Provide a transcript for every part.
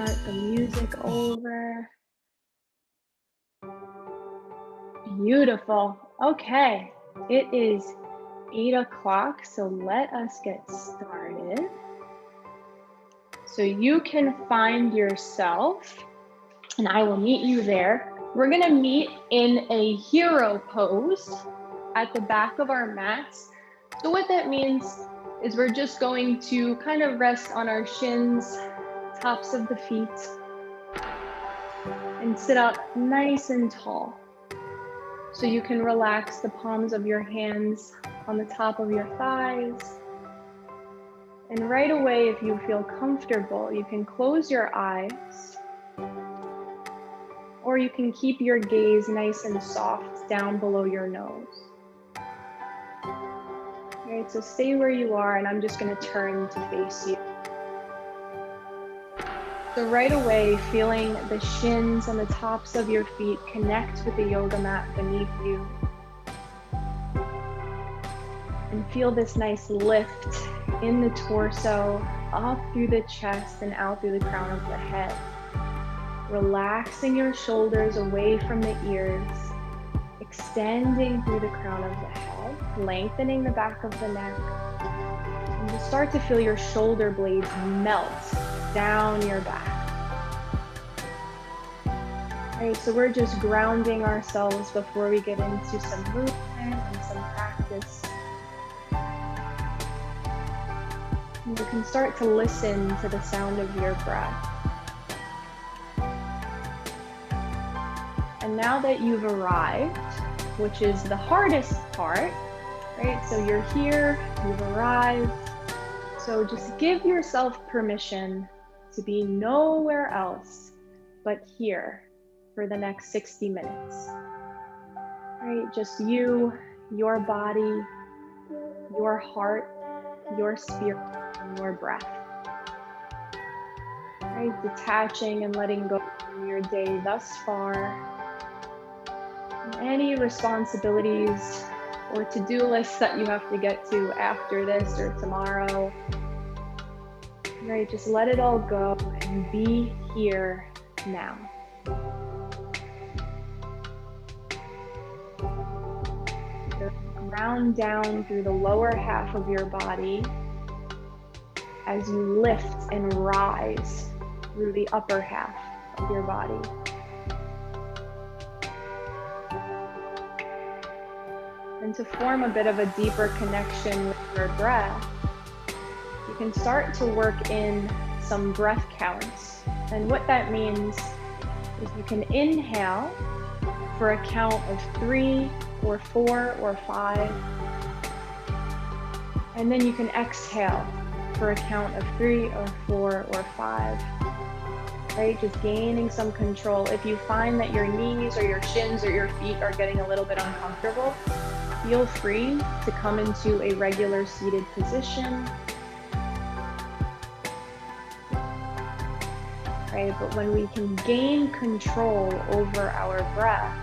start the music over. Beautiful. Okay, it is 8 o'clock, so let us get started. So you can find yourself, and I will meet you there. We're gonna meet in a hero pose at the back of our mats. So what that means is we're just going to kind of rest on our shins, tops of the feet, and sit up nice and tall. So you can relax the palms of your hands on the top of your thighs. And right away, if you feel comfortable, you can close your eyes, or you can keep your gaze nice and soft down below your nose. All right, so stay where you are, and I'm just going to turn to face you. So right away, feeling the shins on the tops of your feet connect with the yoga mat beneath you. And feel this nice lift in the torso, up through the chest and out through the crown of the head. Relaxing your shoulders away from the ears, extending through the crown of the head, lengthening the back of the neck. And you'll start to feel your shoulder blades melt down your back. All right, so we're just grounding ourselves before we get into some movement and some practice. And you can start to listen to the sound of your breath. And now that you've arrived, which is the hardest part, right? So you're here, you've arrived. So just give yourself permission to be nowhere else but here for the next 60 minutes. Right? Just you, your body, your heart, your spirit, and your breath. Right? Detaching and letting go from your day thus far. Any responsibilities or to-do lists that you have to get to after this or tomorrow. Right? Just let it all go and be here now. Ground down through the lower half of your body as you lift and rise through the upper half of your body. And to form a bit of a deeper connection with your breath, you can start to work in some breath counts. And what that means is you can inhale for a count of 3 or 4 or 5. And then you can exhale for a count of 3 or 4 or 5. Right? Just gaining some control. If you find that your knees or your shins or your feet are getting a little bit uncomfortable, feel free to come into a regular seated position. Right? But when we can gain control over our breath,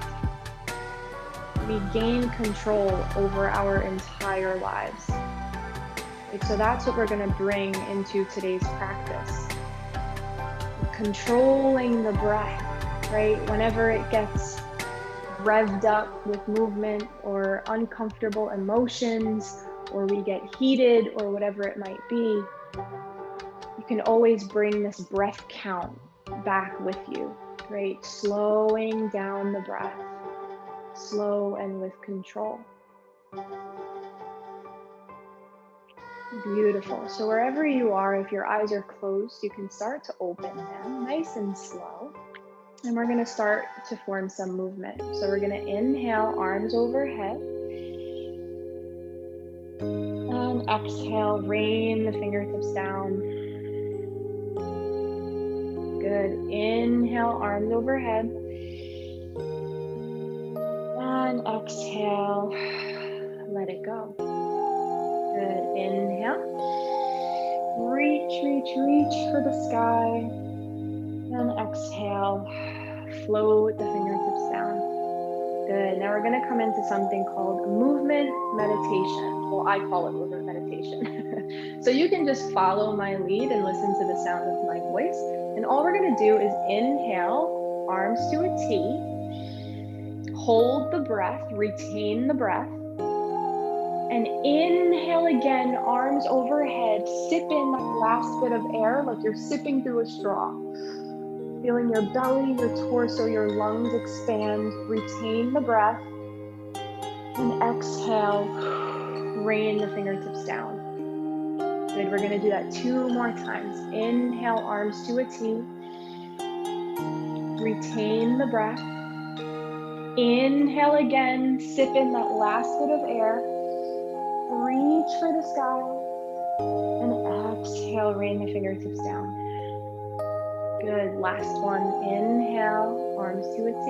we gain control over our entire lives. Right? So that's what we're going to bring into today's practice. Controlling the breath, right? Whenever it gets revved up with movement or uncomfortable emotions, or we get heated or whatever it might be, you can always bring this breath count back with you, right? Slowing down the breath, slow and with control. Beautiful. So wherever you are, if your eyes are closed, you can start to open them nice and slow. And we're going to start to form some movement. So we're going to inhale, arms overhead. And exhale, rain the fingertips down. Good. Inhale, arms overhead. And exhale, let it go. Good. Inhale. Reach, reach, reach for the sky. And exhale, float the fingertips down. Good. Now we're going to come into something called movement meditation. Well, I call it movement meditation. So you can just follow my lead and listen to the sound of my voice. And all we're gonna do is inhale, arms to a T, hold the breath, retain the breath, and inhale again, arms overhead, sip in that last bit of air like you're sipping through a straw. Feeling your belly, your torso, your lungs expand, retain the breath, and exhale, rain the fingertips down. Good, we're gonna do that 2 more times. Inhale, arms to a T. Retain the breath. Inhale again, sip in that last bit of air. Reach for the sky. And exhale, rain the fingertips down. Good, last one. Inhale, arms to a T.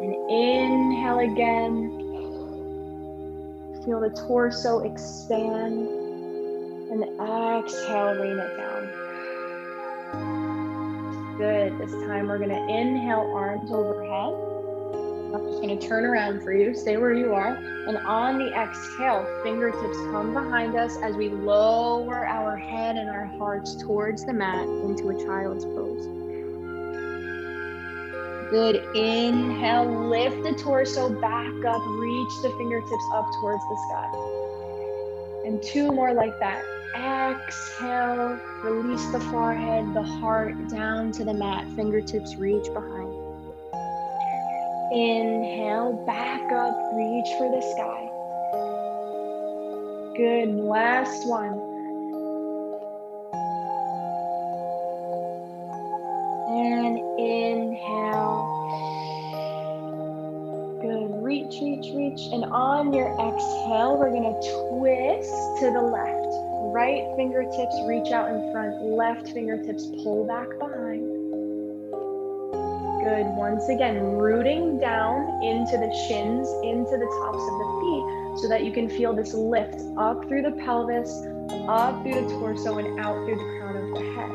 And inhale again. Feel the torso expand. And exhale, rain it down. Good, this time we're gonna inhale, arms overhead. I'm just gonna turn around for you, stay where you are. And on the exhale, fingertips come behind us as we lower our head and our hearts towards the mat into a child's pose. Good, inhale, lift the torso back up, reach the fingertips up towards the sky. And 2 more like that. Exhale, release the forehead, the heart down to the mat, fingertips reach behind. Inhale, back up, reach for the sky. Good, last one. And inhale. Good, reach, reach, reach. And on your exhale, we're gonna twist to the left. Right fingertips reach out in front, left fingertips pull back behind. Good, once again, rooting down into the shins, into the tops of the feet, so that you can feel this lift up through the pelvis, up through the torso, and out through the crown of the head.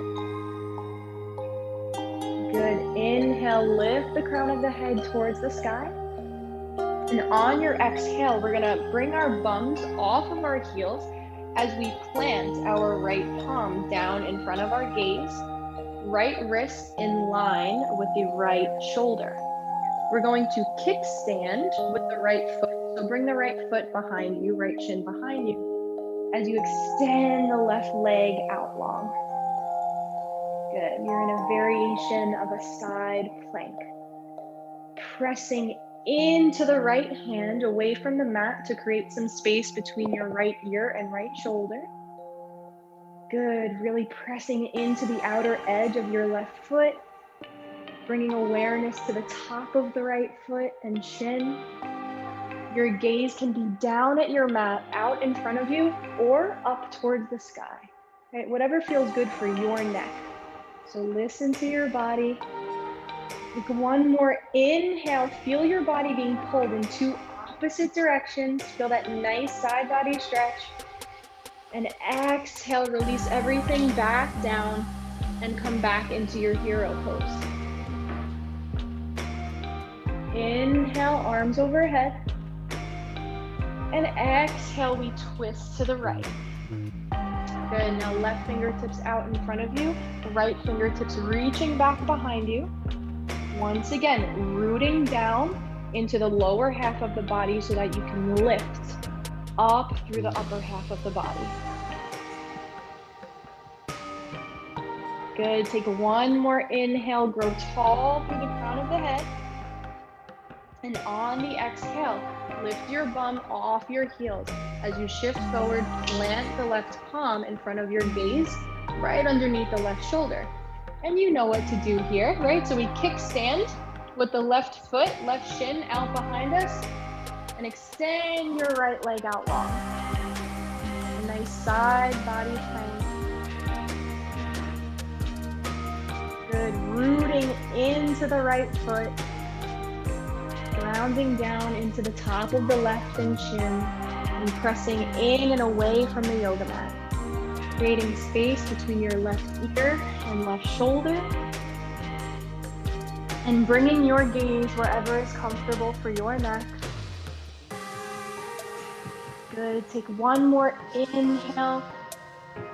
Good, inhale, lift the crown of the head towards the sky. And on your exhale, we're gonna bring our bums off of our heels as we plant our right palm down in front of our gaze, right wrist in line with the right shoulder. We're going to kickstand with the right foot. So bring the right foot behind you, right shin behind you, as you extend the left leg out long. Good, you're in a variation of a side plank. Pressing into the right hand, away from the mat to create some space between your right ear and right shoulder. Good, really pressing into the outer edge of your left foot, bringing awareness to the top of the right foot and shin. Your gaze can be down at your mat, out in front of you, or up towards the sky. Right? Whatever feels good for your neck. So listen to your body. Take 1 more inhale, feel your body being pulled in 2 opposite directions. Feel that nice side body stretch. And exhale, release everything back down and come back into your hero pose. Inhale, arms overhead. And exhale, we twist to the right. Good, now left fingertips out in front of you, right fingertips reaching back behind you. Once again, rooting down into the lower half of the body so that you can lift up through the upper half of the body. Good, take 1 more inhale, grow tall through the crown of the head. And on the exhale, lift your bum off your heels. As you shift forward, plant the left palm in front of your gaze, right underneath the left shoulder. And you know what to do here, right? So we kickstand with the left foot, left shin out behind us, and extend your right leg out long. A nice side body plank. Good, rooting into the right foot, grounding down into the top of the left and shin, and pressing in and away from the yoga mat. Creating space between your left ear and left shoulder, and bringing your gaze wherever is comfortable for your neck. Good, take 1 more inhale,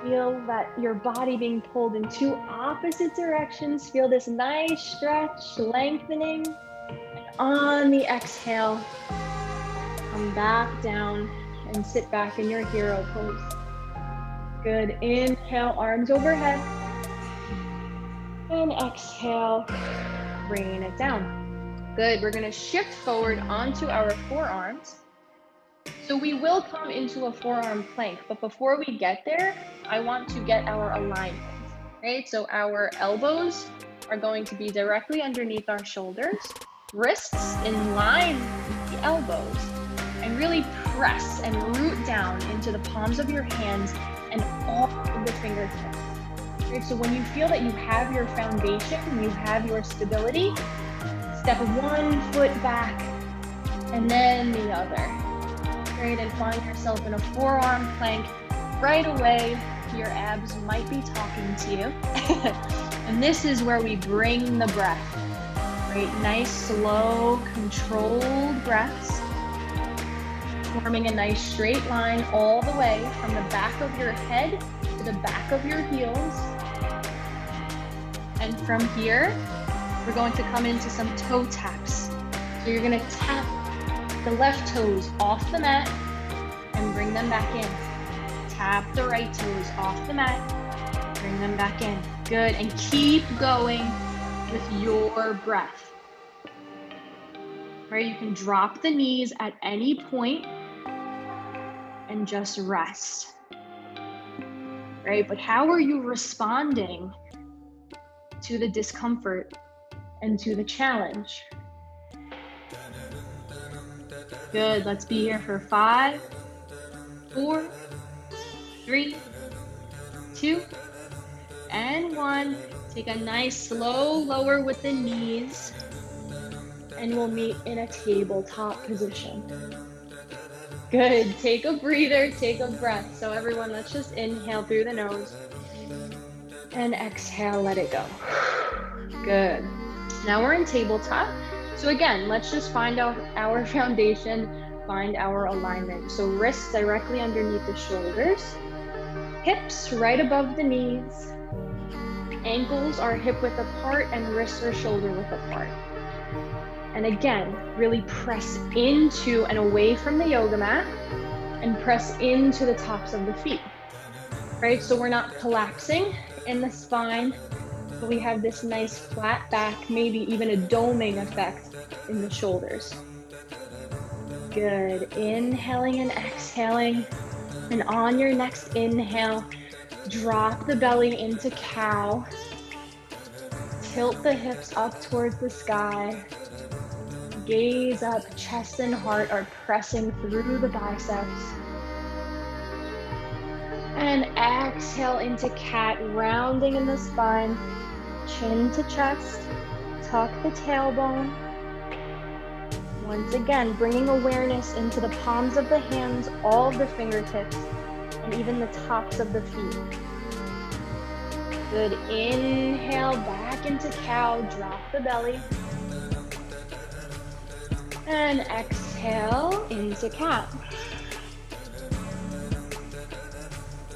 Feel that your body being pulled in two opposite directions. Feel this nice stretch, lengthening. And on the exhale, come back down and sit back in your hero pose. Good. Inhale, arms overhead. And exhale, bringing it down. Good. We're going to shift forward onto our forearms. So we will come into a forearm plank, but before we get there, I want to get our alignment, right? So our elbows are going to be directly underneath our shoulders, wrists in line with the elbows, and really press and root down into the palms of your hands and all of the fingertips. Right? So when you feel that you have your foundation, you have your stability, step one foot back and then the other. Right? And find yourself in a forearm plank. Right away, your abs might be talking to you. And this is where we bring the breath. Right? Nice, slow, controlled breaths. Forming a nice straight line all the way from the back of your head to the back of your heels. And from here, we're going to come into some toe taps. So you're gonna tap the left toes off the mat and bring them back in. Tap the right toes off the mat, bring them back in. Good, and keep going with your breath. Right, you can drop the knees at any point and just rest. Right, but how are you responding to the discomfort and to the challenge? Good, let's be here for 5, 4, 3, 2, and 1. Take a nice slow lower with the knees, and we'll meet in a tabletop position. Good, take a breather, take a breath. So everyone, let's just inhale through the nose and exhale, let it go. Good. Now we're in tabletop. So again, let's just find out our foundation, find our alignment. So wrists directly underneath the shoulders, hips right above the knees, ankles are hip width apart and wrists are shoulder width apart. And again, really press into and away from the yoga mat and press into the tops of the feet, right? So we're not collapsing in the spine, but we have this nice flat back, maybe even a doming effect in the shoulders. Good, inhaling and exhaling. And on your next inhale, drop the belly into cow. Tilt the hips up towards the sky. Gaze up, chest and heart are pressing through the biceps. And exhale into cat, rounding in the spine. Chin to chest, tuck the tailbone. Once again, bringing awareness into the palms of the hands, all of the fingertips, and even the tops of the feet. Good, inhale back into cow, drop the belly. And exhale into cat.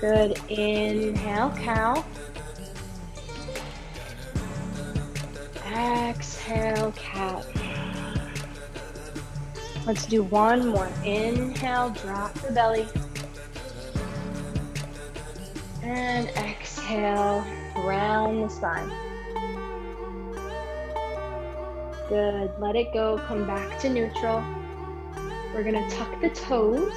Good, inhale, cow. Exhale, cat. Let's do one more. Inhale, drop the belly. And exhale, round the spine. Good, let it go, come back to neutral. We're gonna tuck the toes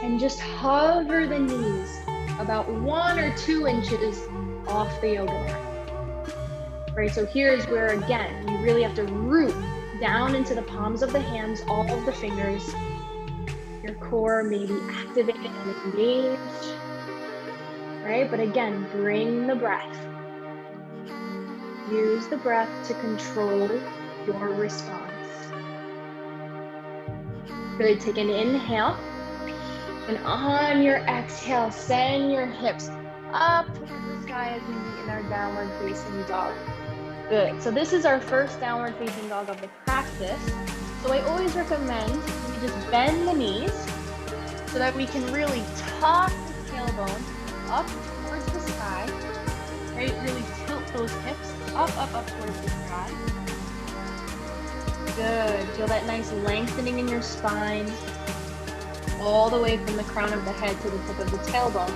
and just hover the knees about 1 or 2 inches off the yoga mat. Right, so here's where, again, you really have to root down into the palms of the hands, all of the fingers. Your core may be activated and engaged. Right, but again, bring the breath. Use the breath to control your response. Good, take an inhale. And on your exhale, send your hips up towards the sky as we meet in our downward facing dog. Good, so this is our first downward facing dog of the practice. So I always recommend we just bend the knees so that we can really tuck the tailbone up towards the sky, right? Really tilt those hips up towards the sky. Good. Feel that nice lengthening in your spine, all the way from the crown of the head to the tip of the tailbone.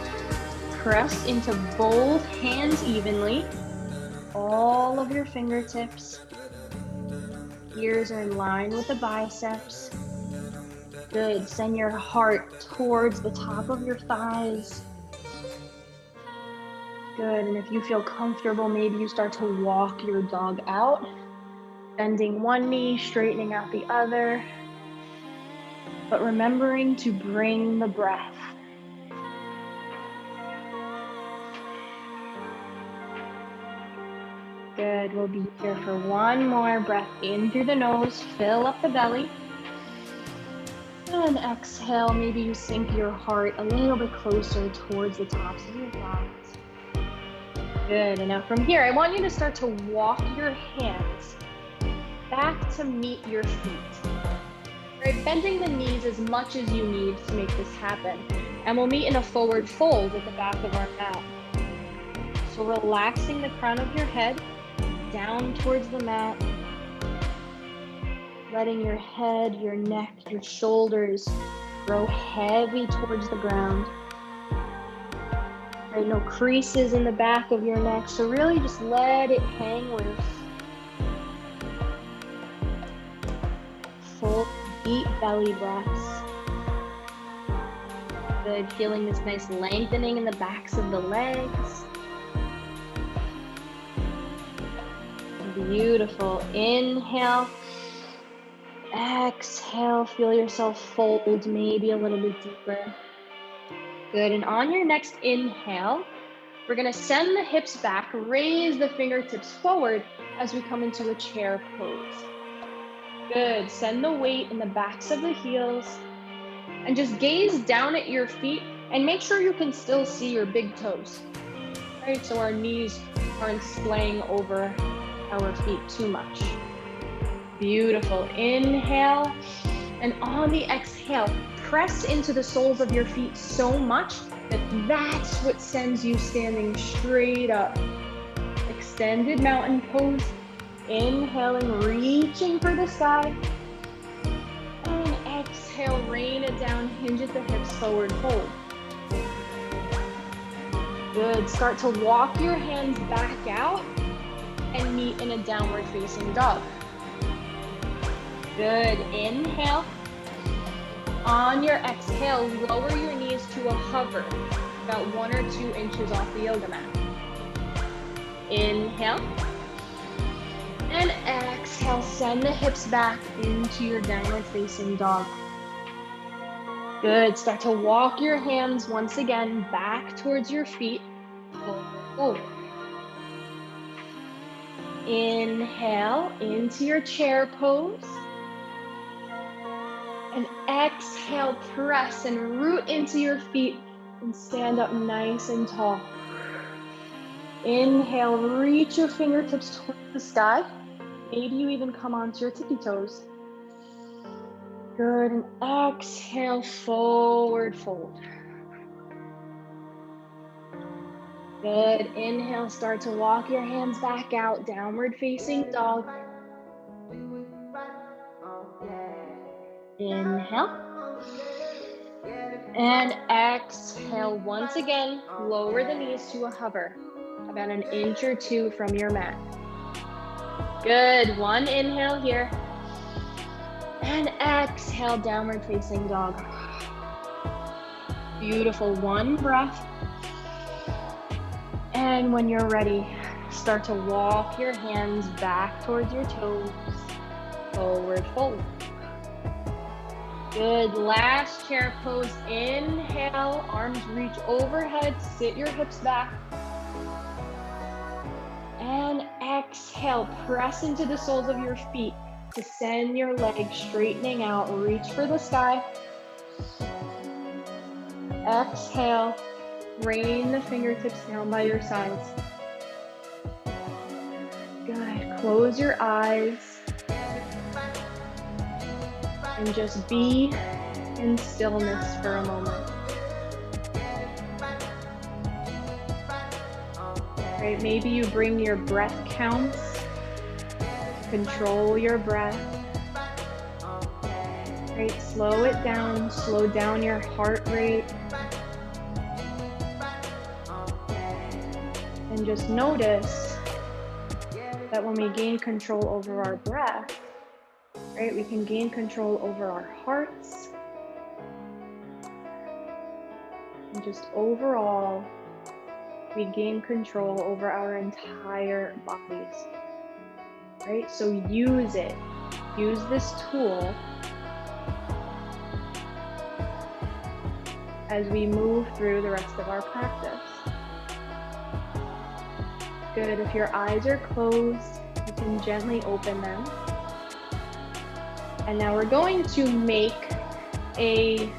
Press into both hands evenly, all of your fingertips. Ears are in line with the biceps. Good. Send your heart towards the top of your thighs. Good. And if you feel comfortable, maybe you start to walk your dog out, bending one knee, straightening out the other, but remembering to bring the breath. Good. We'll be here for one more breath in through the nose. Fill up the belly. And exhale. Maybe you sink your heart a little bit closer towards the tops of your thighs. Good. And now from here, I want you to start to walk your hands back to meet your feet. Right? Bending the knees as much as you need to make this happen. And we'll meet in a forward fold at the back of our mat. So relaxing the crown of your head down towards the mat, letting your head, your neck, your shoulders grow heavy towards the ground. Right, no creases in the back of your neck, so really just let it hang loose. Full, deep belly breaths. Good, feeling this nice lengthening in the backs of the legs. Beautiful. Inhale. Exhale. Feel yourself fold maybe a little bit deeper. Good. And on your next inhale, we're going to send the hips back, raise the fingertips forward as we come into a chair pose. Good. Send the weight in the backs of the heels and just gaze down at your feet and make sure you can still see your big toes. Right? So our knees aren't splaying over our feet too much. Beautiful. Inhale. And on the exhale, press into the soles of your feet so much that that's what sends you standing straight up. Extended mountain pose. Inhaling, reaching for the sky. And exhale, rain it down, hinge at the hips, forward fold. Good. Start to walk your hands back out and meet in a downward facing dog. Good. Inhale. On your exhale, lower your knees to a hover, about 1 or 2 inches off the yoga mat. Inhale. And exhale, send the hips back into your downward facing dog. Good. Start to walk your hands once again back towards your feet. Forward. Inhale into your chair pose. And exhale, press and root into your feet and stand up nice and tall. Inhale, reach your fingertips towards the sky. Maybe you even come onto your tippy toes. Good, and exhale, forward fold. Good, inhale, start to walk your hands back out, downward facing dog. Inhale. And exhale, once again, lower the knees to a hover, about 1 inch or 2 from your mat. Good, 1 inhale here. And exhale, downward facing dog. Beautiful, 1 breath. And when you're ready, start to walk your hands back towards your toes, forward fold. Good, last chair pose. Inhale, arms reach overhead, sit your hips back. And exhale, press into the soles of your feet to send your legs straightening out, reach for the sky. Exhale, rain the fingertips down by your sides. Good, close your eyes. And just be in stillness for a moment. right? Maybe you bring your breath counts, control your breath, right? Slow it down, slow down your heart rate. And just notice that when we gain control over our breath, right, we can gain control over our hearts. And just overall, we gain control over our entire bodies, right? So use it. Use this tool as we move through the rest of our practice. Good. If your eyes are closed, you can gently open them. And now we're going to make a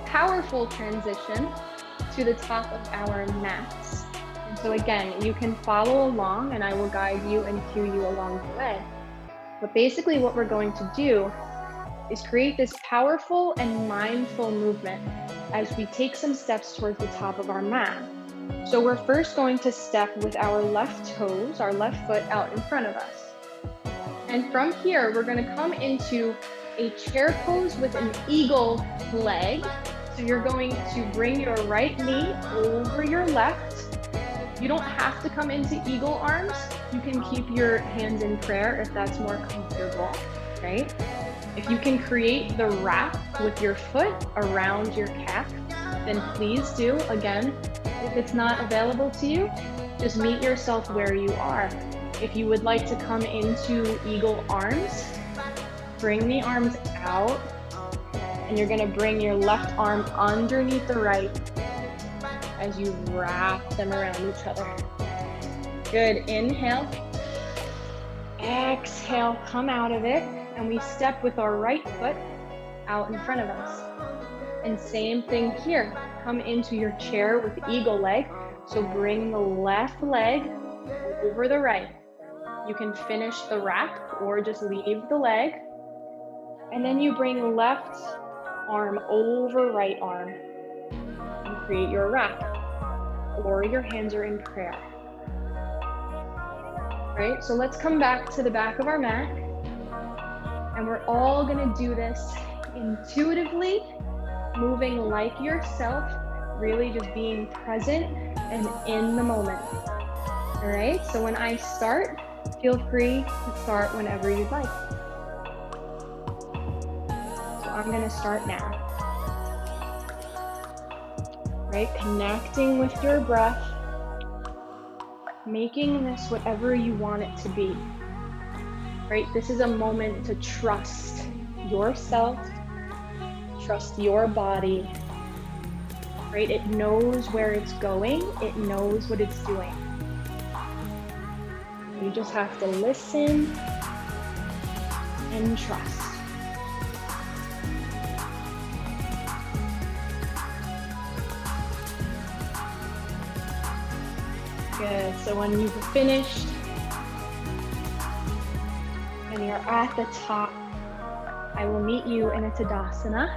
powerful transition to the top of our mats. And so again, you can follow along and I will guide you and cue you along the way. But basically what we're going to do is create this powerful and mindful movement as we take some steps towards the top of our mat. So we're first going to step with our left toes, our left foot out in front of us. And from here, we're going to come into a chair pose with an eagle leg. So you're going to bring your right knee over your left. You don't have to come into eagle arms. You can keep your hands in prayer if that's more comfortable, right? If you can create the wrap with your foot around your calf, then please do. Again, if it's not available to you, just meet yourself where you are. If you would like to come into eagle arms, bring the arms out, and you're gonna bring your left arm underneath the right as you wrap them around each other. Good, inhale. Exhale, come out of it, and we step with our right foot out in front of us. And same thing here, come into your chair with the eagle leg. So bring the left leg over the right. You can finish the wrap or just leave the leg. And then you bring left arm over right arm and create your wrap. Or your hands are in prayer. Right, so let's come back to the back of our mat. And we're all gonna do this intuitively, moving like yourself, really just being present and in the moment. All right, so when I start, feel free to start whenever you'd like. So I'm gonna start now. Right, connecting with your breath, making this whatever you want it to be. Right, this is a moment to trust yourself, trust your body. Right, it knows where it's going, it knows what it's doing. You just have to listen and trust. Good, so when you've finished and you're at the top, I will meet you in a Tadasana.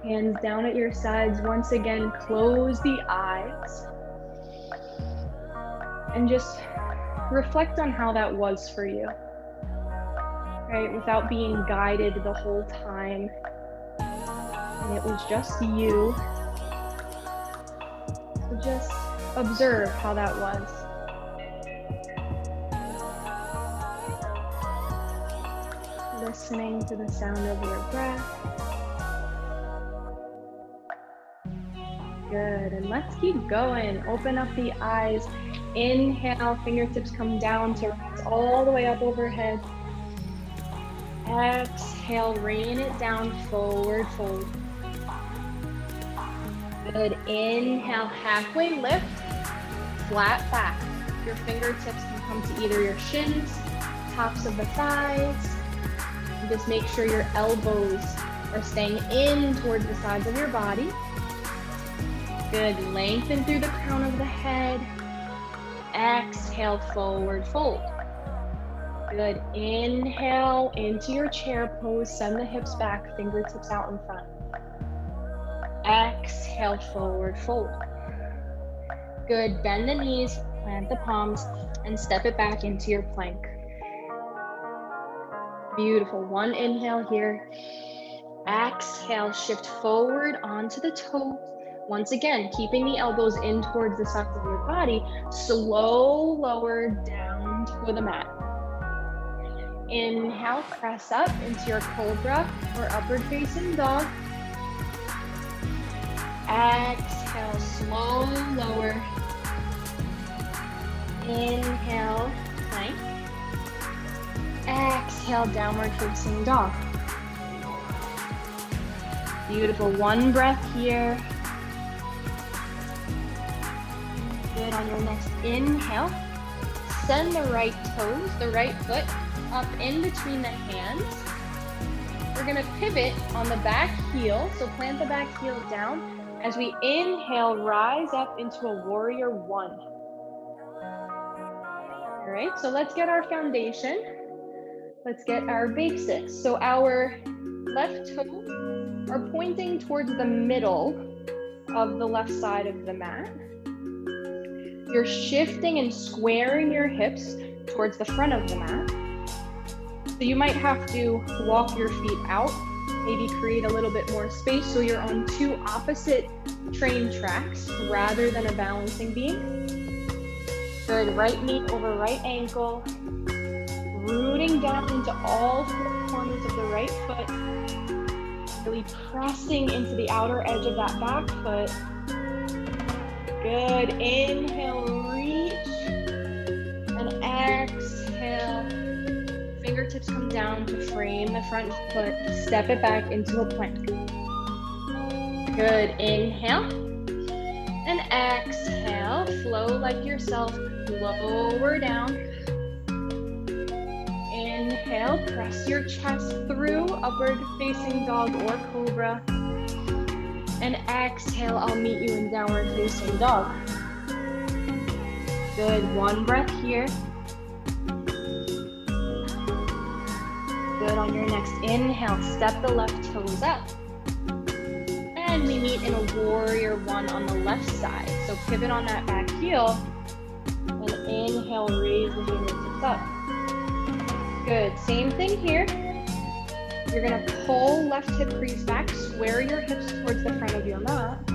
Hands down at your sides. Once again, close the eyes. And just reflect on how that was for you. Right, without being guided the whole time. And it was just you. So just observe how that was. Listening to the sound of your breath. Good, and let's keep going. Open up the eyes. Inhale, fingertips come down to rise all the way up overhead. Exhale, rain it down, forward fold. Good, inhale, halfway lift, flat back. Your fingertips can come to either your shins, tops of the thighs. And just make sure your elbows are staying in towards the sides of your body. Good, lengthen through the crown of the head. Exhale, forward fold. Good, inhale into your chair pose, send the hips back, fingertips out in front. Exhale, forward fold. Good, bend the knees, Plant the palms and step it back into your plank. Beautiful. One inhale here. Exhale, shift forward onto the toes. Once again, keeping the elbows in towards the sides of your body. Slow lower down to the mat. Inhale, press up into your cobra or upward facing dog. Exhale, slow lower. Inhale, plank. Exhale, downward facing dog. Beautiful. One breath here. Good. On your next inhale, send the right toes, the right foot up in between the hands. We're going to pivot on the back heel. So plant the back heel down. As we inhale, rise up into a warrior one. All right, so let's get our foundation. Let's get our basics. So our left toes are pointing towards the middle of the left side of the mat. You're shifting and squaring your hips towards the front of the mat. So you might have to walk your feet out, maybe create a little bit more space so you're on two opposite train tracks rather than a balancing beam. Good, right knee over right ankle, rooting down into all four corners of the right foot, really pressing into the outer edge of that back foot. Good, inhale, reach, and exhale. Fingertips come down to frame the front foot, step it back into a plank. Good, inhale, and exhale, flow like yourself, lower down. Inhale, press your chest through, upward facing dog or cobra. And exhale, I'll meet you in downward facing dog. Good, one breath here. Good, on your next inhale, step the left toes up. And we meet in a warrior one on the left side. So pivot on that back heel. And inhale, raise the fingertips up. Good, same thing here. You're gonna pull left hip crease back, square your hips towards the front of your mat.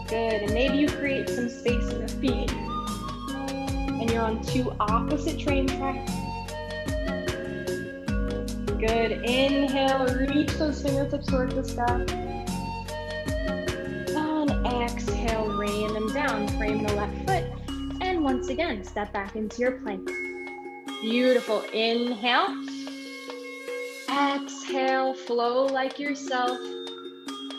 Good, and maybe you create some space in the feet. And you're on two opposite train tracks. Good, inhale, reach those fingertips towards the sky. And exhale, rain them down, frame the left foot. And once again, step back into your plank. Beautiful, inhale. Exhale, flow like yourself.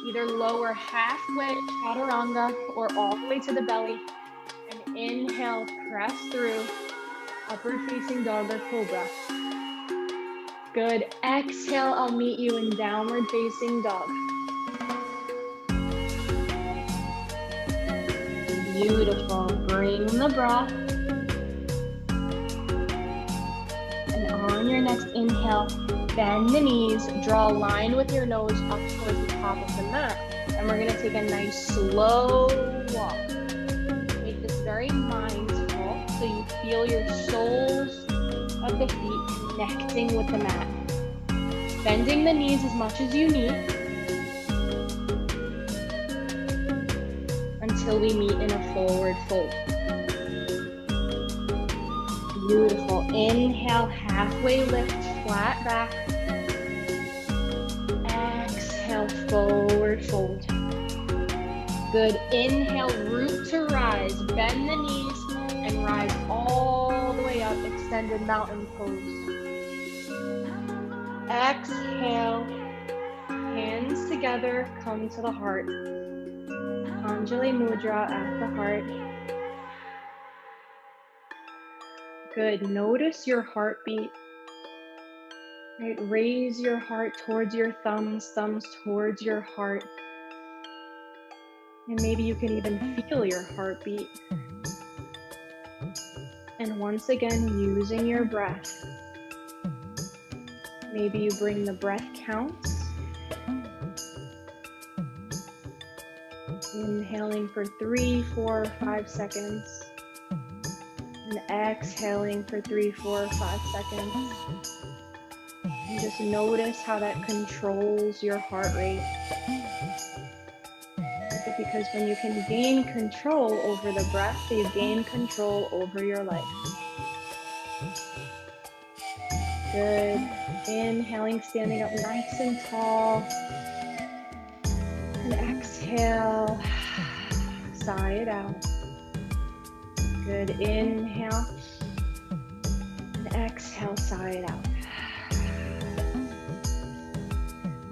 Either lower halfway, chaturanga, or all the way to the belly. And inhale, press through, upward facing dog or cobra. Good, exhale, I'll meet you in downward facing dog. Beautiful, bring the breath. And on your next inhale, bend the knees, draw a line with your nose up towards the top of the mat. And we're gonna take a nice slow walk. Make this very mindful so you feel your soles of the feet connecting with the mat. Bending the knees as much as you need until we meet in a forward fold. Beautiful. Inhale, halfway lift, flat back. Exhale, forward fold. Good. Inhale, root to rise. Bend the knees and rise all the way up. Extended mountain pose. Exhale, hands together, come to the heart. Anjali Mudra at the heart. Good, notice your heartbeat. Right, raise your heart towards your thumbs, thumbs towards your heart. And maybe you can even feel your heartbeat. And once again, using your breath. Maybe you bring the breath counts. Inhaling for 3, 4, 5 seconds. And exhaling for 3, 4, 5 seconds. And just notice how that controls your heart rate. Because when you can gain control over the breath, you gain control over your life. Good. Inhaling, standing up nice and tall. And exhale. Sigh it out. Good. Inhale. And exhale, sigh it out.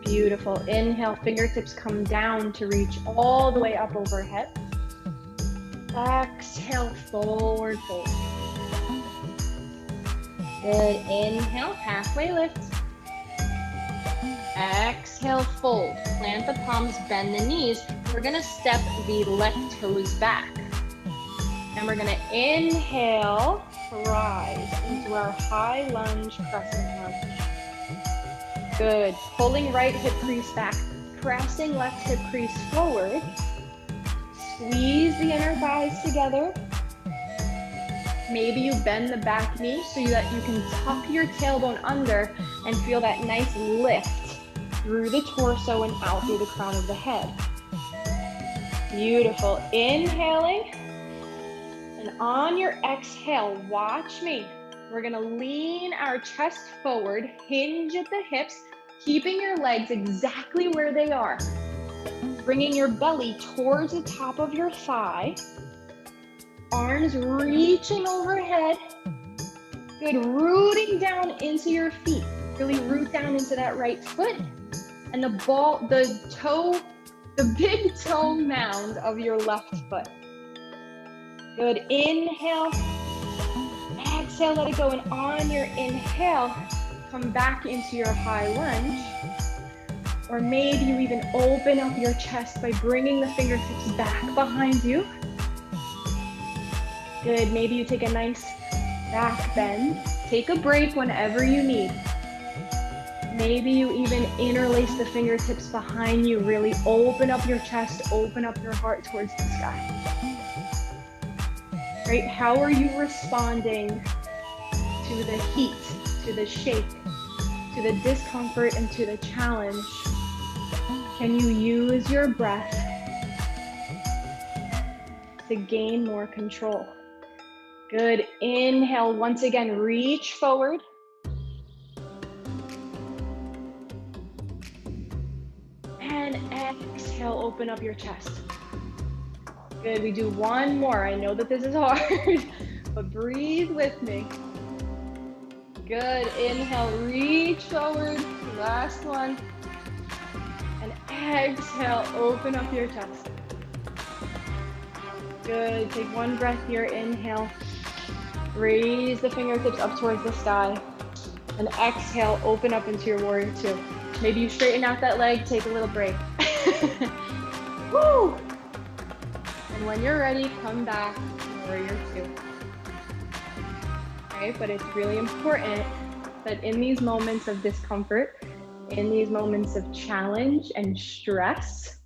Beautiful. Inhale, fingertips come down to reach all the way up overhead. Exhale, forward fold. Good. Inhale, halfway lift. Exhale, fold. Plant the palms, bend the knees. We're gonna step the left toes back. And we're gonna inhale, rise into our high lunge, crescent lunge. Good. Pulling right hip crease back, pressing left hip crease forward. Squeeze the inner thighs together. Maybe you bend the back knee so that you can tuck your tailbone under and feel that nice lift through the torso and out through the crown of the head. Beautiful. Inhaling. And on your exhale, watch me. We're gonna lean our chest forward, hinge at the hips, keeping your legs exactly where they are. Bringing your belly towards the top of your thigh. Arms reaching overhead. Good, rooting down into your feet. Really root down into that right foot. And the big toe mound of your left foot. Good, inhale. Exhale, let it go, and on your inhale, come back into your high lunge. Or maybe you even open up your chest by bringing the fingertips back behind you. Good, maybe you take a nice back bend. Take a break whenever you need. Maybe you even interlace the fingertips behind you. Really open up your chest, open up your heart towards the sky. Right? How are you responding to the heat, to the shake, to the discomfort, and to the challenge? Can you use your breath to gain more control? Good. Inhale. Once again, reach forward. And exhale, open up your chest. Good, we do one more. I know that this is hard, but breathe with me. Good, inhale, reach forward. Last one. And exhale, open up your chest. Good, take one breath here, inhale. Raise the fingertips up towards the sky. And exhale, open up into your warrior two. Maybe you straighten out that leg, take a little break. Woo! And when you're ready, come back to warrior two. Okay, but it's really important that in these moments of discomfort, in these moments of challenge and stress,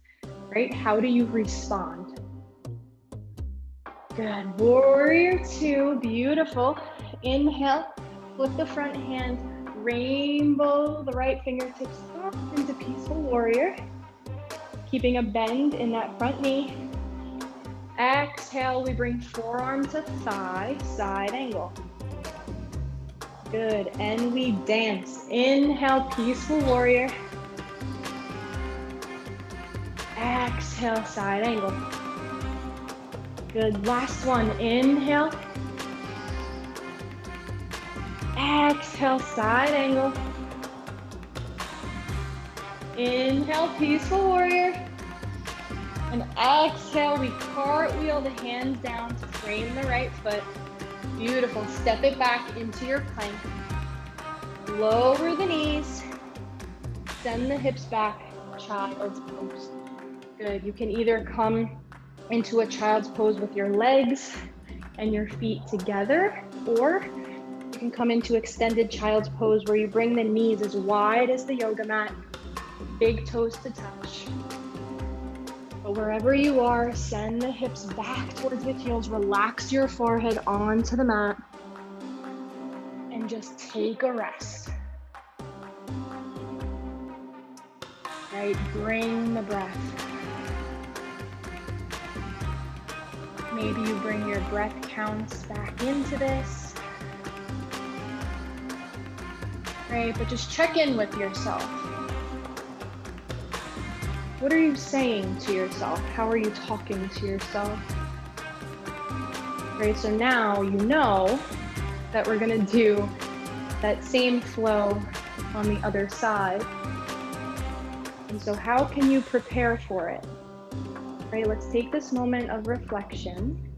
right, how do you respond? Good, warrior two, beautiful. Inhale, flip the front hand, rainbow the right fingertips up into peaceful warrior. Keeping a bend in that front knee. Exhale, we bring forearm to thigh, side angle. Good, and we dance. Inhale, peaceful warrior. Exhale, side angle. Good, last one, inhale. Exhale, side angle. Inhale, peaceful warrior. And exhale, we cartwheel the hands down to frame the right foot. Beautiful, step it back into your plank. Lower the knees. Send the hips back, child's pose. Good, you can either come into a child's pose with your legs and your feet together, or you can come into extended child's pose where you bring the knees as wide as the yoga mat, big toes to touch. But wherever you are, send the hips back towards the heels, relax your forehead onto the mat, and just take a rest. Right, bring the breath. Maybe you bring your breath counts back into this. Right, but just check in with yourself. What are you saying to yourself? How are you talking to yourself? Right, so now you know that we're gonna do that same flow on the other side. And so how can you prepare for it? Right, let's take this moment of reflection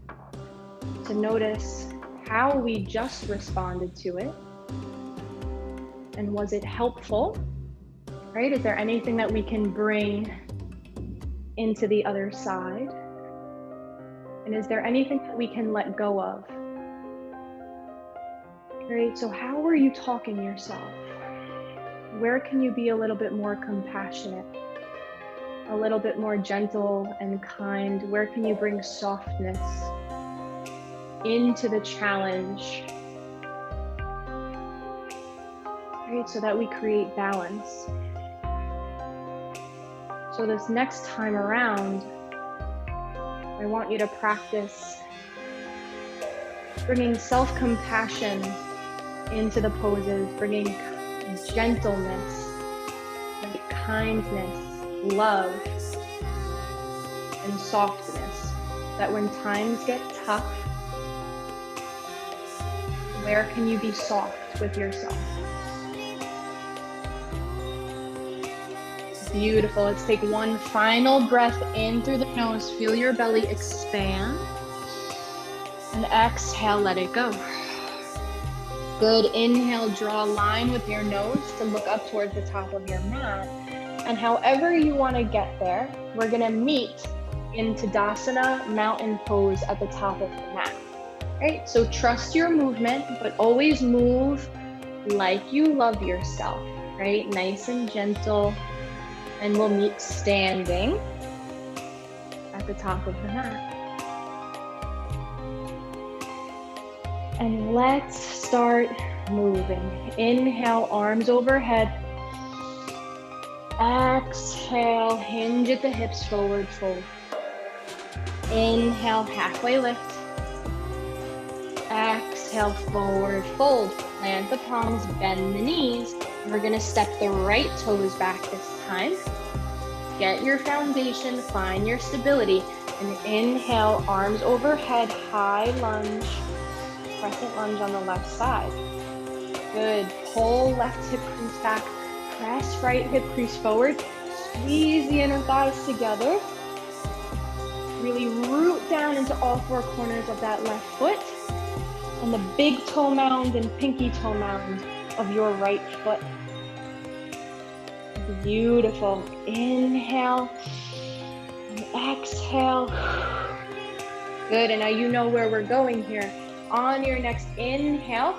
to notice how we just responded to it. And was it helpful? Right, is there anything that we can bring into the other side? And is there anything that we can let go of? Right, so how are you talking to yourself? Where can you be a little bit more compassionate? A little bit more gentle and kind? Where can you bring softness into the challenge? Right, so that we create balance. So this next time around, I want you to practice bringing self-compassion into the poses, bringing gentleness, like kindness, love, and softness, that when times get tough, where can you be soft with yourself? Beautiful. Let's take one final breath in through the nose. Feel your belly expand. And exhale, let it go. Good. Inhale, draw a line with your nose to look up towards the top of your mat. And however you want to get there, we're going to meet in Tadasana mountain pose at the top of the mat. Right? So trust your movement, but always move like you love yourself, right? Nice and gentle. And we'll meet standing at the top of the mat. And let's start moving. Inhale, arms overhead. Exhale, hinge at the hips, forward fold. Inhale, halfway lift. Exhale, forward fold. Plant the palms, bend the knees. And we're gonna step the right toes back this time. Get your foundation, find your stability. And inhale, arms overhead, high lunge. Crescent lunge on the left side. Good. Pull left hip crease back. Press right hip crease forward. Squeeze the inner thighs together. Really root down into all four corners of that left foot. And the big toe mound and pinky toe mound of your right foot. Beautiful. Inhale. And exhale. Good. And now you know where we're going here. On your next inhale,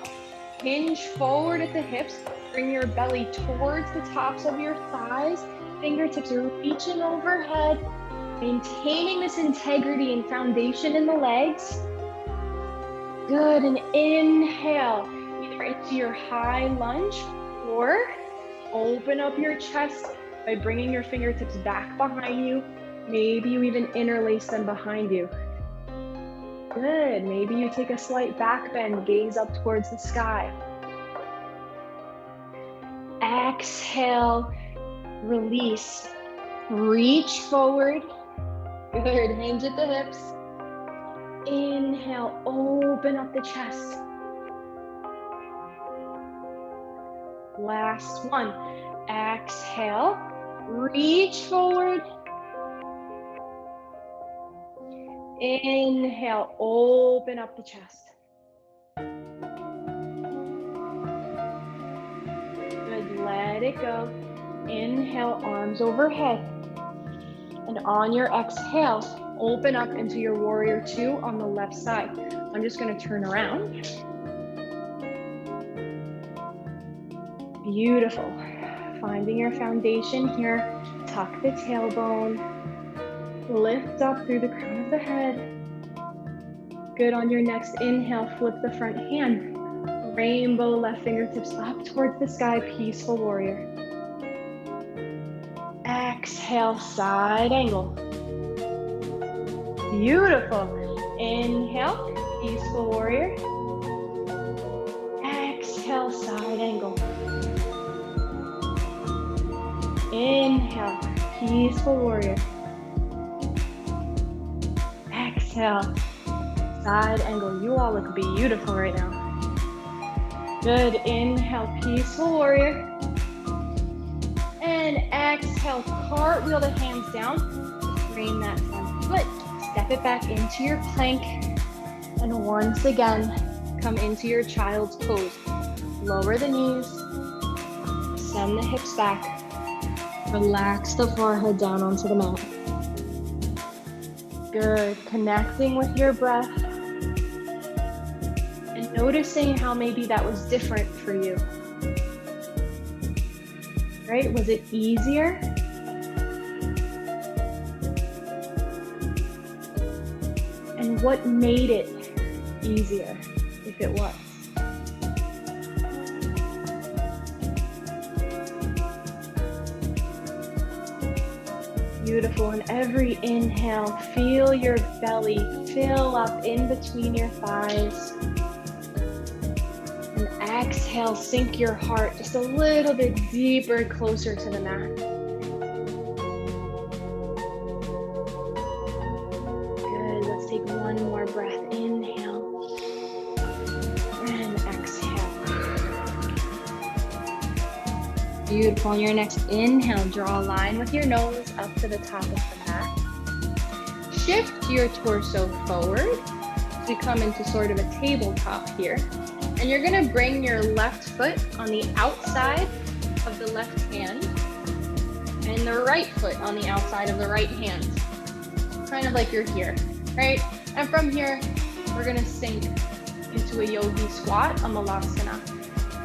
hinge forward at the hips. Bring your belly towards the tops of your thighs. Fingertips are reaching overhead. Maintaining this integrity and foundation in the legs. Good, and inhale, either into your high lunge or open up your chest by bringing your fingertips back behind you. Maybe you even interlace them behind you. Good, maybe you take a slight back bend, gaze up towards the sky. Exhale, release, reach forward. Good, hinge at the hips. Inhale, open up the chest. Last one. Exhale, reach forward. Inhale, open up the chest. Good, let it go. Inhale, arms overhead. And on your exhale, open up into your warrior two on the left side. I'm just going to turn around. Beautiful. Finding your foundation here. Tuck the tailbone. Lift up through the crown of the head. Good. On your next inhale, flip the front hand. Rainbow left fingertips up towards the sky, peaceful warrior. Exhale, side angle. Beautiful. Inhale, peaceful warrior. Exhale, side angle. Inhale, peaceful warrior. Exhale, side angle. You all look beautiful right now. Good. Inhale, peaceful warrior. And exhale, cartwheel the hands down. Frame that front foot. Step it back into your plank. And once again, come into your child's pose. Lower the knees. Send the hips back. Relax the forehead down onto the mat. Good. Connecting with your breath. And noticing how maybe that was different for you. Right? Was it easier? And what made it easier, if it was? Beautiful. And every inhale, feel your belly fill up in between your thighs. And exhale, sink your heart just a little bit deeper, closer to the mat. Good. Let's take one more breath. Inhale and exhale. Beautiful. On your next inhale, draw a line with your nose up to the top of the mat. Shift your torso forward to come into sort of a tabletop here. And you're gonna bring your left foot on the outside of the left hand and the right foot on the outside of the right hand. Kind of like you're here, right? And from here, we're gonna sink into a yogi squat, a malasana.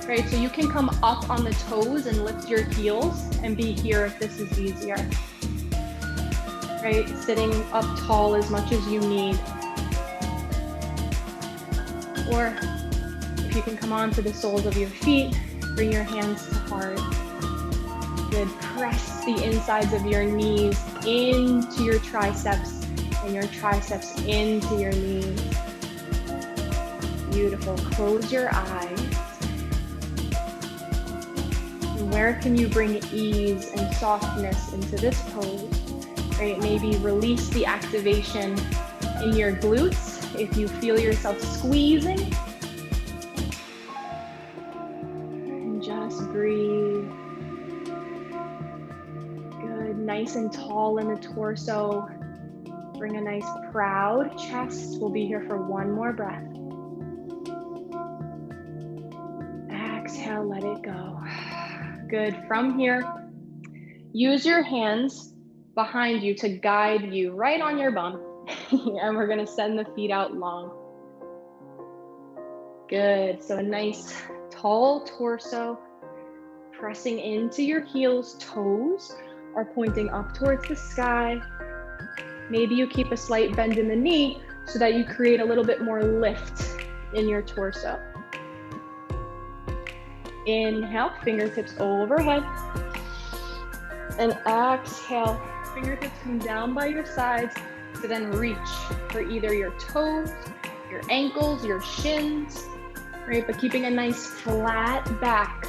Right, so you can come up on the toes and lift your heels and be here if this is easier. Right, sitting up tall as much as you need. Or if you can come onto the soles of your feet, bring your hands to heart. Good, press the insides of your knees into your triceps and your triceps into your knees. Beautiful, close your eyes. Where can you bring ease and softness into this pose? Right, maybe release the activation in your glutes if you feel yourself squeezing. And just breathe. Good, nice and tall in the torso. Bring a nice proud chest. We'll be here for one more breath. Exhale, let it go. Good. From here, use your hands behind you to guide you right on your bum. And we're going to send the feet out long. Good. So a nice tall torso, pressing into your heels. Toes are pointing up towards the sky. Maybe you keep a slight bend in the knee so that you create a little bit more lift in your torso. Inhale, fingertips overhead. And exhale, fingertips come down by your sides to then reach for either your toes, your ankles, your shins, right? But keeping a nice flat back.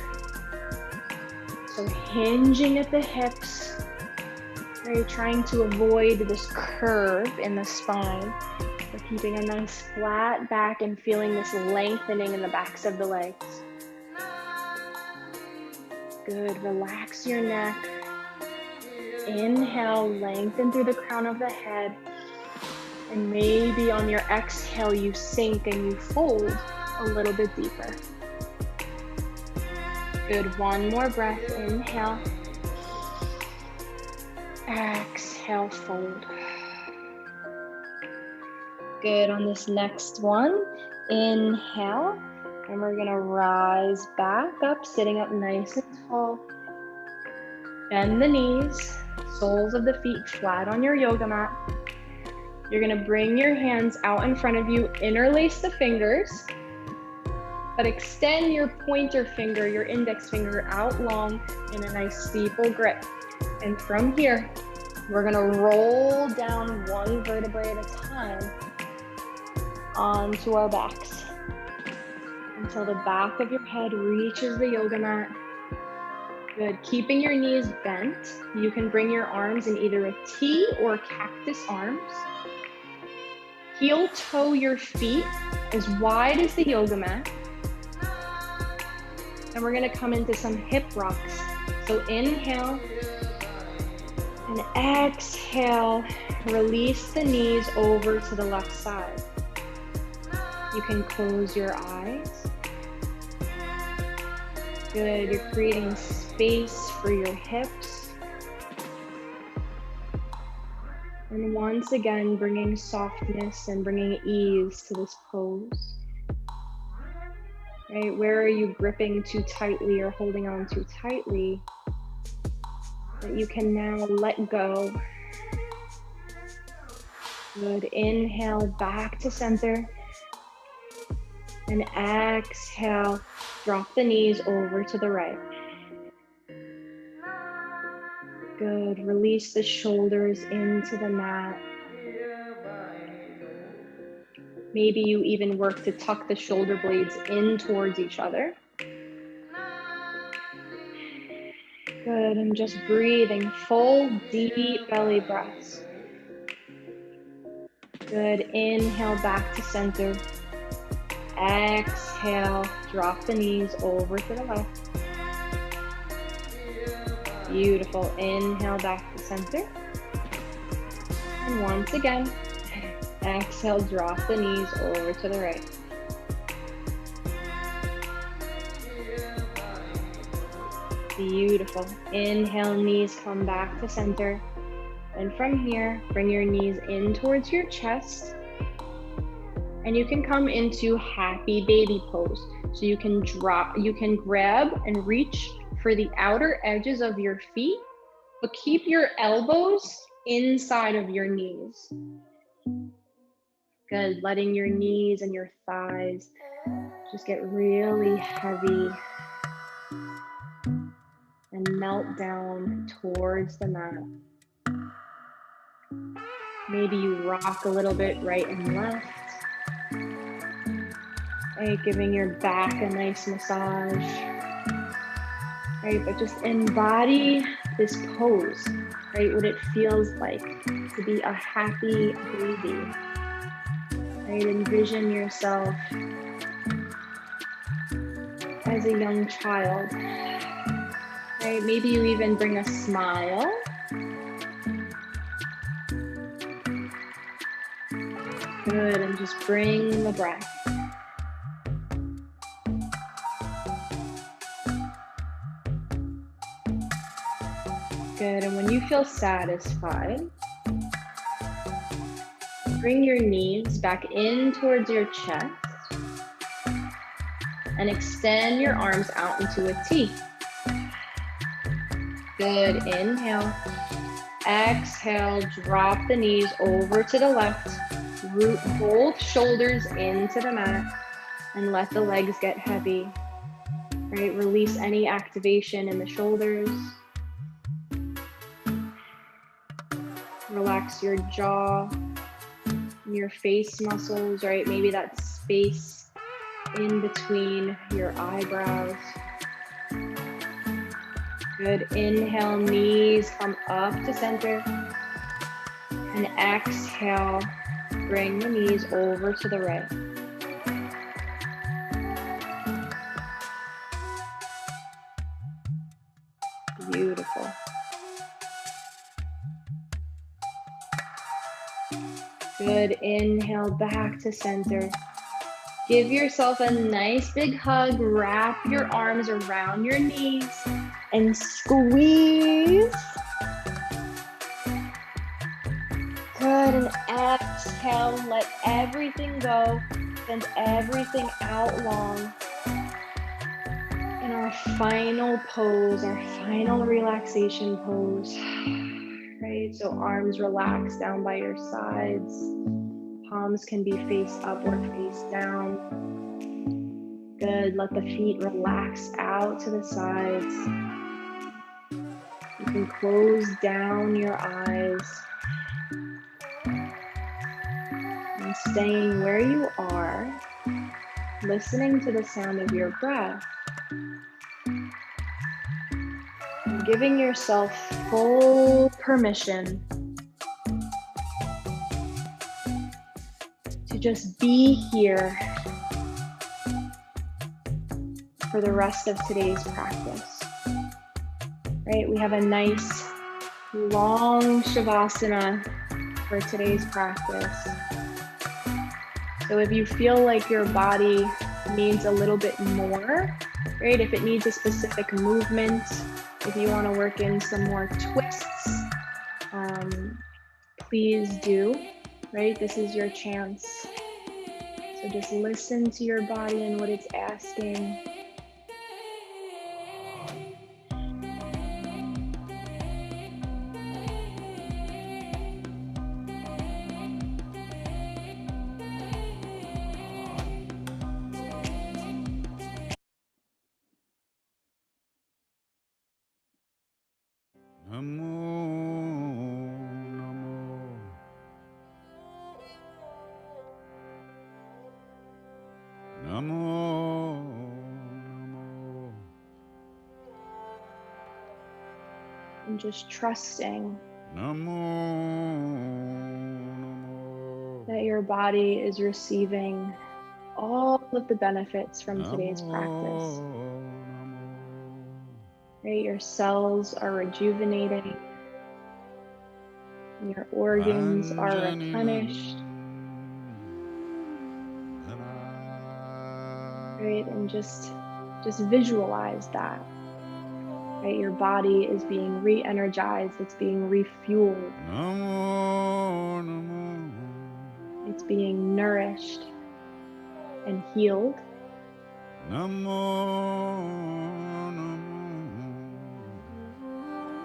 So hinging at the hips, right? Trying to avoid this curve in the spine. But keeping a nice flat back and feeling this lengthening in the backs of the legs. Good, relax your neck. Inhale, lengthen through the crown of the head. And maybe on your exhale, you sink and you fold a little bit deeper. Good, one more breath. Inhale. Exhale, fold. Good, on this next one, inhale. And we're gonna rise back up, sitting up nice and tall. Bend the knees, soles of the feet flat on your yoga mat. You're gonna bring your hands out in front of you, interlace the fingers, but extend your pointer finger, your index finger out long in a nice steeple grip. And from here, we're gonna roll down one vertebrae at a time onto our backs until the back of your head reaches the yoga mat. Good, keeping your knees bent. You can bring your arms in either a T or cactus arms. Heel toe your feet as wide as the yoga mat. And we're gonna come into some hip rocks. So inhale and exhale, release the knees over to the left side. You can close your eyes. Good, you're creating space for your hips. And once again, bringing softness and bringing ease to this pose. Right, where are you gripping too tightly or holding on too tightly? That you can now let go. Good, inhale back to center. And exhale, drop the knees over to the right. Good, release the shoulders into the mat. Maybe you even work to tuck the shoulder blades in towards each other. Good, and just breathing full, deep belly breaths. Good, inhale back to center. Exhale, drop the knees over to the left. Beautiful, inhale back to center. And once again, exhale, drop the knees over to the right. Beautiful. Inhale, knees come back to center. And from here, bring your knees in towards your chest. And you can come into happy baby pose. So you can grab and reach for the outer edges of your feet, but keep your elbows inside of your knees. Good, letting your knees and your thighs just get really heavy and melt down towards the mat. Maybe you rock a little bit right and left. Right, giving your back a nice massage. Right, but just embody this pose, right? What it feels like to be a happy baby. Right, envision yourself as a young child. Right, maybe you even bring a smile. Good, and just bring the breath. Good, and when you feel satisfied, bring your knees back in towards your chest and extend your arms out into a T. Good, inhale. Exhale, drop the knees over to the left. Root both shoulders into the mat and let the legs get heavy. Right, release any activation in the shoulders. Relax your jaw, your face muscles, right? Maybe that space in between your eyebrows. Good, inhale, knees come up to center. And exhale, bring the knees over to the right. Beautiful. Good, inhale back to center. Give yourself a nice big hug, wrap your arms around your knees and squeeze. Good, and exhale, let everything go, send everything out long. In our final pose, our final relaxation pose. Right, so arms relax down by your sides. Palms can be face up or face down. Good. Let the feet relax out to the sides. You can close down your eyes. And staying where you are, listening to the sound of your breath. And giving yourself full permission to just be here for the rest of today's practice. Right? We have a nice long Shavasana for today's practice. So if you feel like your body needs a little bit more, right? If it needs a specific movement, if you want to work in some more twists, please do, right? This is your chance. So just listen to your body and what it's asking. And just trusting that your body is receiving all of the benefits from today's practice. Right? Your cells are rejuvenating. Your organs are replenished. Right? And just visualize that. Right? Your body is being re-energized. It's being refueled. It's being nourished and healed.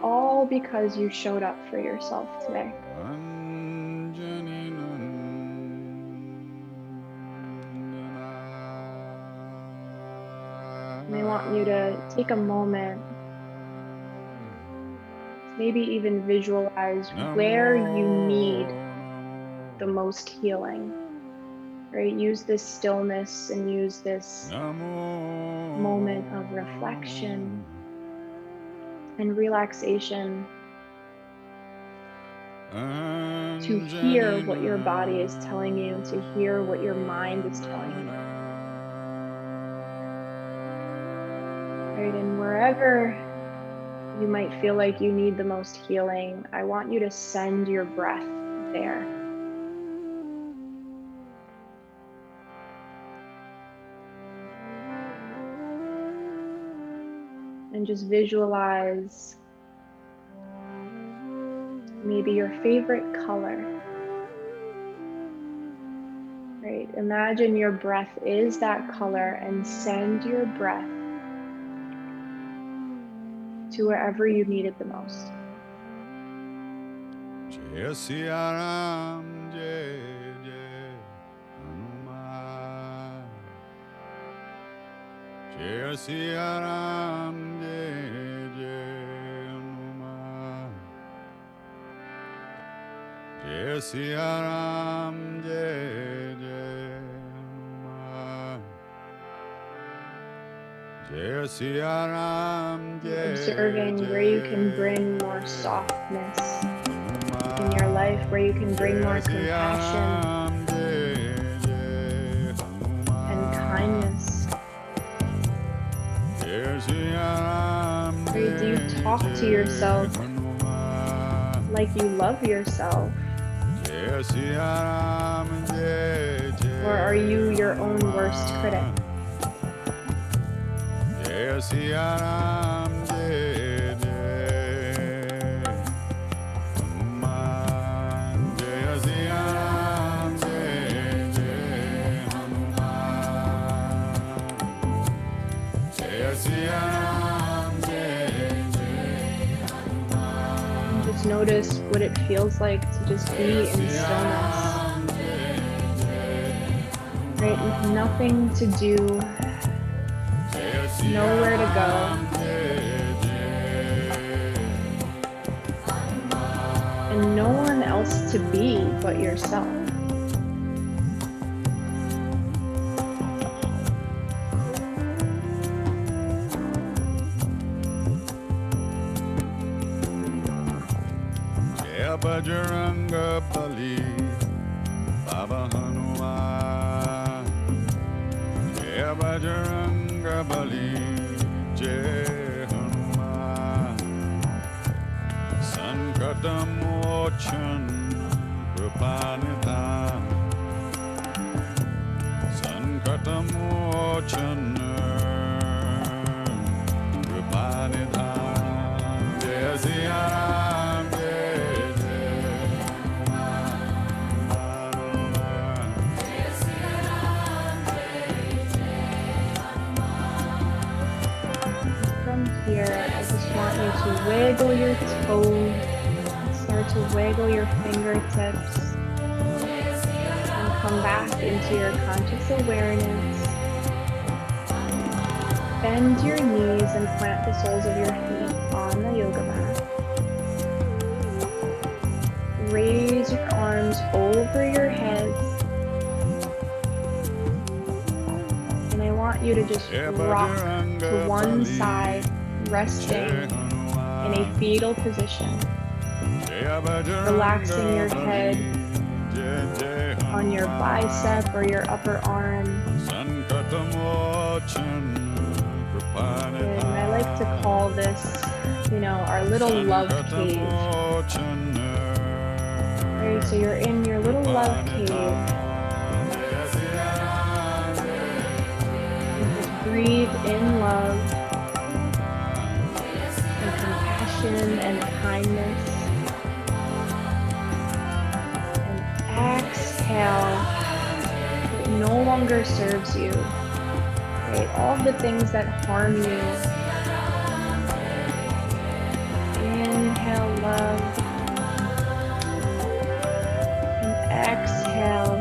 All because you showed up for yourself today. And I want you to take a moment, maybe even visualize where you need the most healing. Right? Use this stillness and use this moment of reflection and relaxation to hear what your body is telling you, to hear what your mind is telling you. Right? And wherever you might feel like you need the most healing, I want you to send your breath there. And just visualize maybe your favorite color. Right? Imagine your breath is that color and send your breath to wherever you need it the most. Jai Siya Ram, Jai Jai Hanuman. Jai Siya Ram, Jai Jai Hanuman. Jai Siya Ram, Jai Jai Hanuman. Jai Siya Ram, Jai Observing where you can bring more softness in your life, where you can bring more compassion and kindness. Right? Do you talk to yourself like you love yourself? Or are you your own worst critic? Just notice notice what it feels like to just be in stillness. Right? With nothing to do, nowhere to go. And no one else to be but yourself. Jai Bajranga Bali, Baba Hanuman. Jai Bajranga Bali, Jai Hanuman. Sankatam Mochan Kripanidhan. Sankatam Mochan Kripanidhan. Jai Siya Ram, From here, I just want you to wiggle your toes, start to wiggle your fingertips, and come back into your conscious awareness. Bend your knees and plant the soles of your feet on the yoga mat. Raise your arms over your heads. And I want you to just rock to one side, resting in a fetal position. Relaxing your head on your bicep or your upper arm. And I like to call this, our little love cave. Right, so you're in your little love cave. And just breathe in love and compassion and kindness. And exhale what no longer serves you. Right? All the things that harm you. Inhale love. And exhale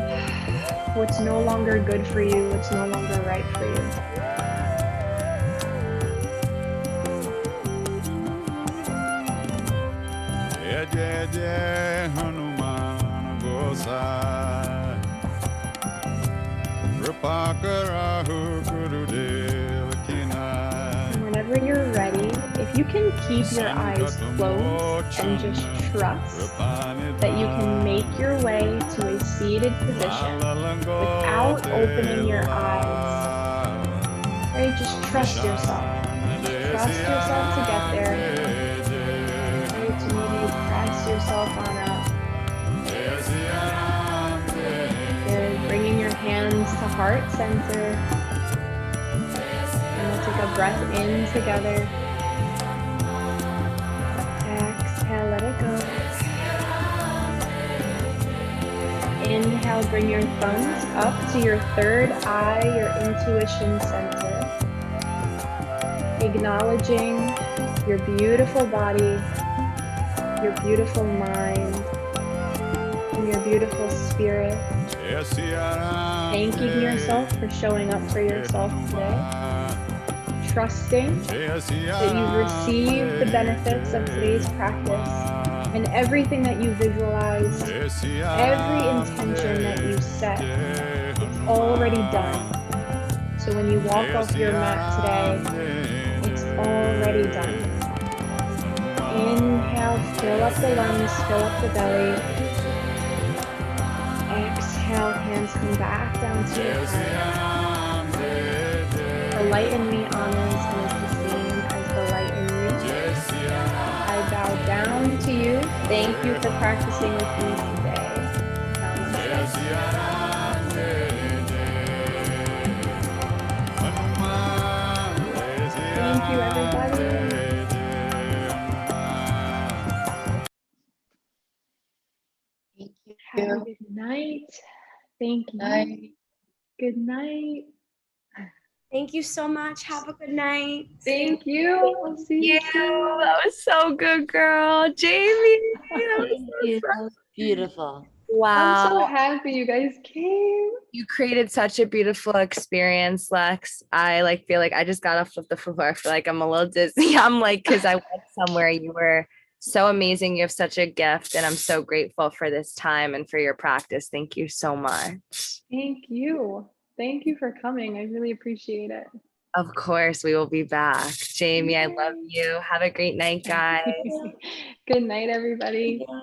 what's no longer good for you, what's no longer right for you. Jai Jai Jai Hanuman Gosai. Kripakarahu Gurudev Kinai. Whenever you're ready, if you can keep your eyes closed and just trust that you can make your way to a seated position without opening your eyes. Right? Just trust yourself. Trust yourself to get there. Right? To maybe press yourself on up. Good. Bringing your hands to heart center. And we'll take a breath in together. Exhale, let it go. Inhale, bring your thumbs up to your third eye, your intuition center. Acknowledging your beautiful body, your beautiful mind, and your beautiful spirit. Thanking yourself for showing up for yourself today. Trusting that you've received the benefits of today's practice and everything that you visualized, every intention that you set, it's already done. So when you walk off your mat today, it's already done. Inhale, fill up the lungs, fill up the belly. Exhale, hands come back down to your heart. The light in me honors and is the same as the light in you. I bow down to you. Thank you for practicing with me today. Namaste. Thank you, everybody. Thank you. Have a good night. Thank you. Night. Good night. Thank you so much. Have a good night. Thank you. I'll see you soon. That was so good, girl. Jamie. That was Thank so you. fun. That was beautiful. I'm so Wow. happy you guys came. You created such a beautiful experience, Lex. I feel like I just got off of the floor. I feel like I'm a little dizzy. I'm like, because I went somewhere, you were so amazing. You have such a gift, and I'm so grateful for this time and for your practice. Thank you so much. Thank you. Thank you for coming. I really appreciate it. Of course, we will be back. Jamie, I love you. Have a great night, guys. Good night, everybody. Yeah.